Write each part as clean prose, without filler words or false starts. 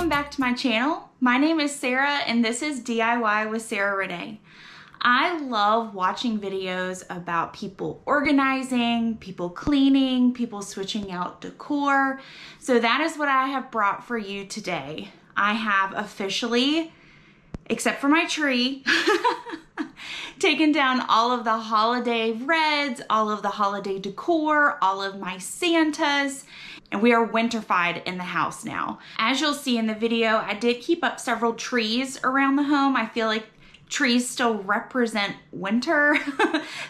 welcome back to my channel. My name is Sarah and this is DIY with Sarah Renee. I love watching videos about people organizing, people cleaning, people switching out decor. So that is what I have brought for you today. I have officially, except for my tree, taken down all of the holiday reds, all of the holiday decor, all of my Santas, and we are winterfied in the house now. As you'll see in the video, I did keep up several trees around the home. I feel like trees still represent winter.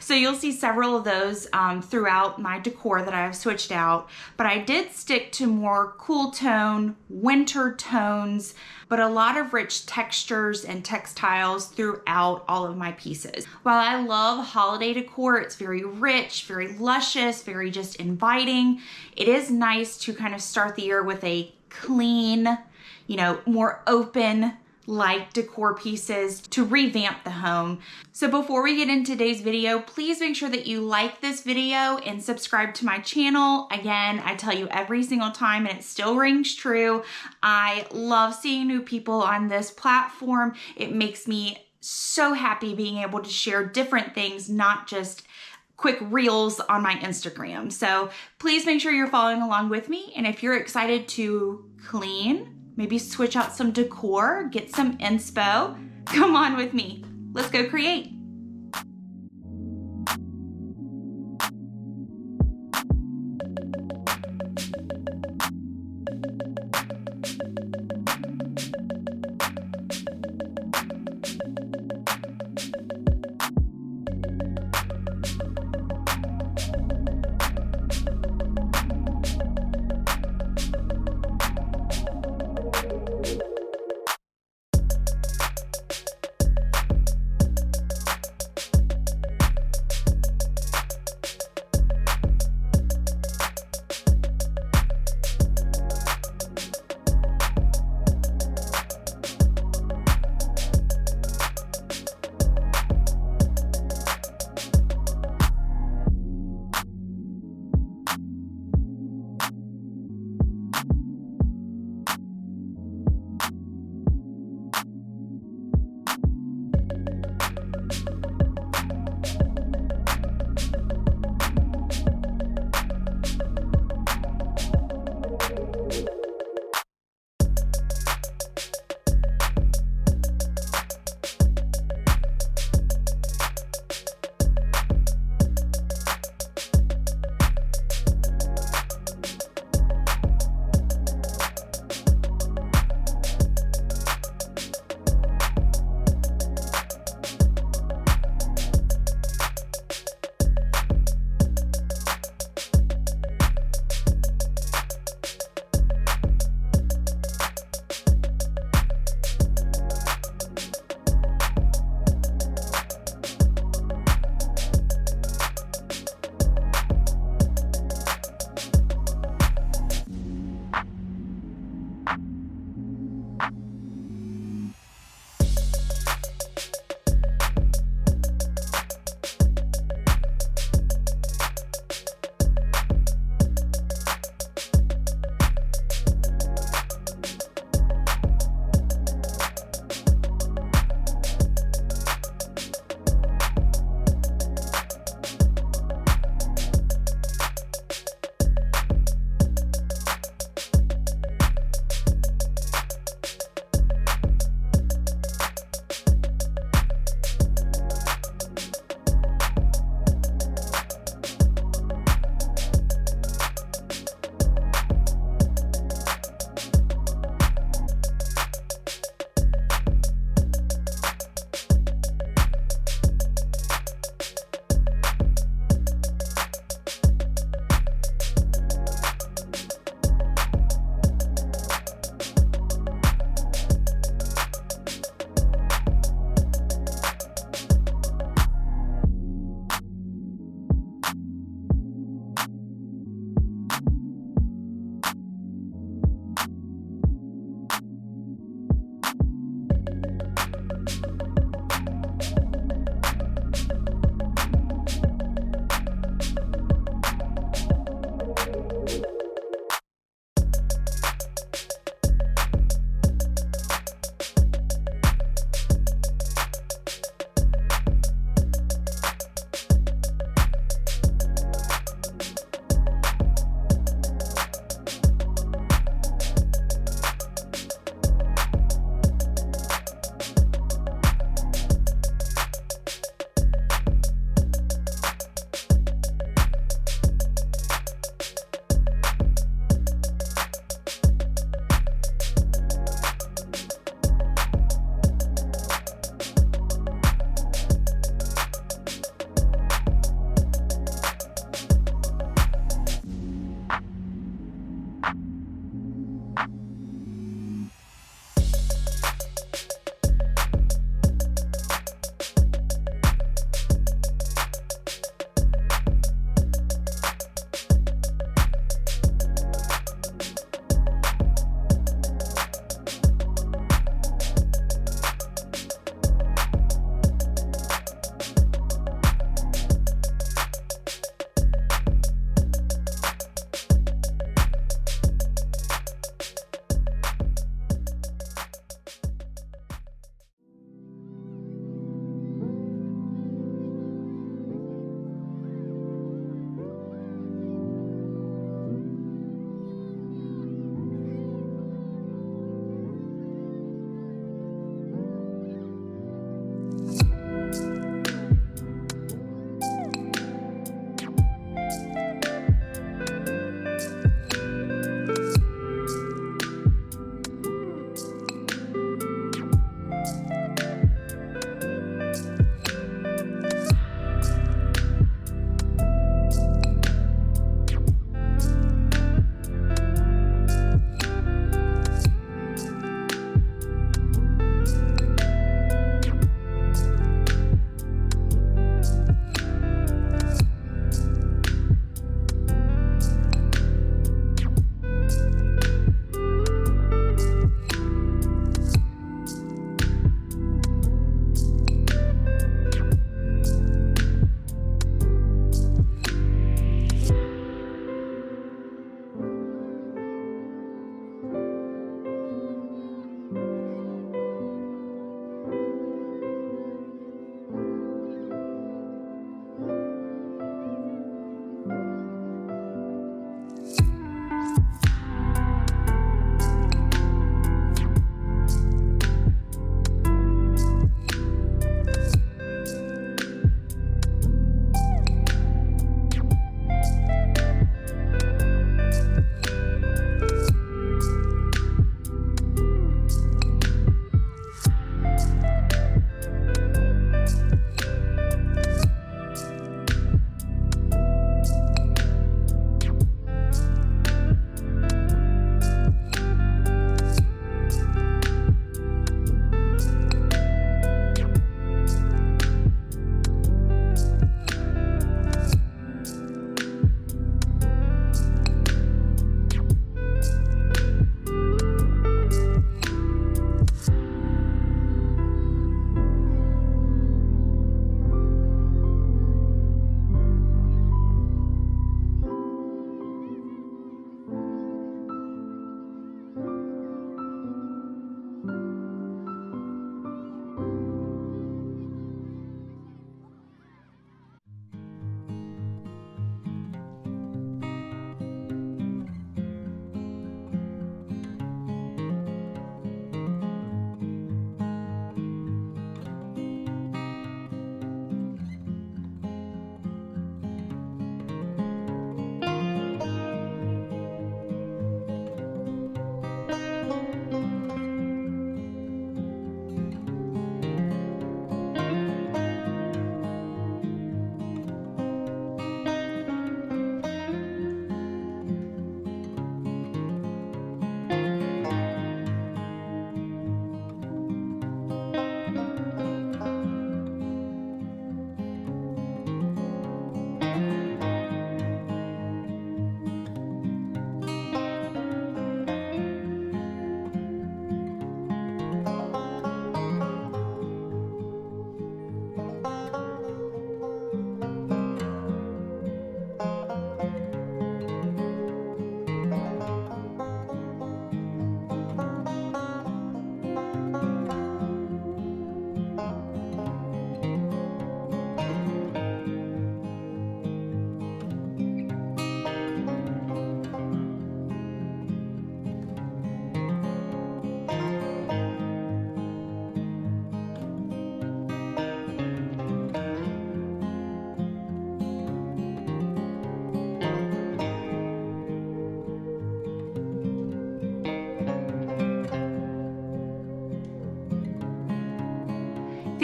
So you'll see several of those throughout my decor that I've switched out, but I did stick to more cool tone, winter tones, but a lot of rich textures and textiles throughout all of my pieces. While I love holiday decor, it's very rich, very luscious, very just inviting. It is nice to kind of start the year with a clean, more open, light decor pieces to revamp the home. So before we get into today's video, please make sure that you like this video and subscribe to my channel. Again, I tell you every single time and it still rings true. I love seeing new people on this platform. It makes me so happy being able to share different things, not just quick reels on my Instagram. So please make sure you're following along with me. And if you're excited to clean, maybe switch out some decor, get some inspo, come on with me. Let's go create.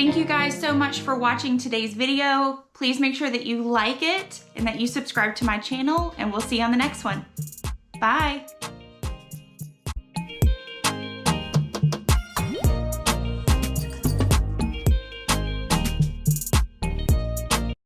Thank you guys so much for watching today's video. Please make sure that you like it and that you subscribe to my channel, and we'll see you on the next one. Bye.